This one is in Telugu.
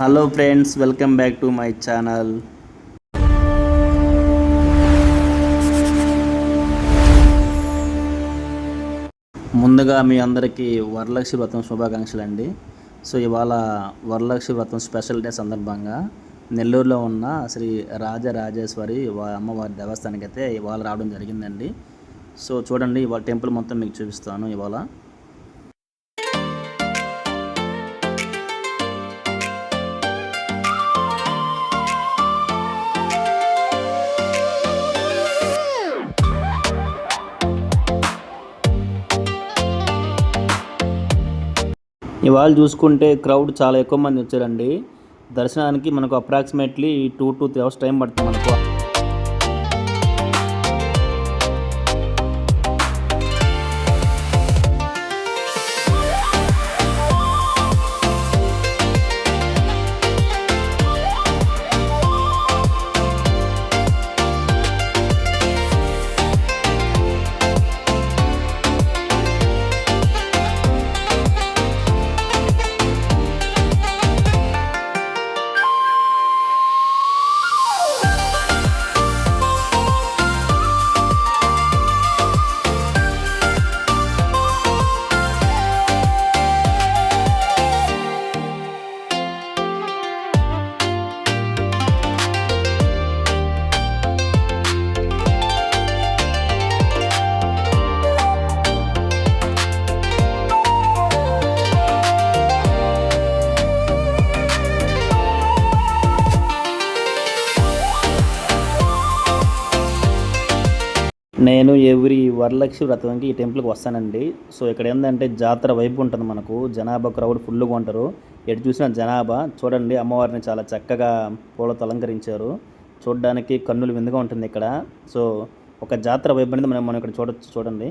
Hello friends, welcome back to my channel. ముందుగా మీ అందరికీ వరలక్ష్మి వ్రతం శుభాకాంక్షలు అండి. సో ఇవాళ వరలక్ష్మి వ్రతం స్పెషల్ డే సందర్భంగా నెల్లూరులో ఉన్న శ్రీ రాజరాజేశ్వరి అమ్మవారి దేవస్థానానికి అయితే ఇవాళ రావడం జరిగిందండి. సో చూడండి, ఇవాళ టెంపుల్ మొత్తం మీకు చూపిస్తాను. ఇవాళ ఇవాళ చూసుకుంటే క్రౌడ్ చాలా ఎక్కువ మంది వచ్చారండి. దర్శనానికి మనకు అప్రాక్సిమేట్లీ 2 to 3 అవర్స్ టైం పడుతుంది మనకు. నేను ఎవ్రీ వరలక్ష్మి వ్రతంకి ఈ టెంపుల్కి వస్తానండి. సో ఇక్కడ ఏంటంటే జాతర వైపు ఉంటుంది మనకు. జనాభా క్రౌడ్ ఫుల్గా ఉంటారు. ఎటు చూసిన జనాభా చూడండి. అమ్మవారిని చాలా చక్కగా పూలతో అలంకరించారు. చూడడానికి కన్నులు విందుగా ఉంటుంది ఇక్కడ. సో ఒక జాతర వైపు అనేది మనం ఇక్కడ చూడొచ్చు. చూడండి.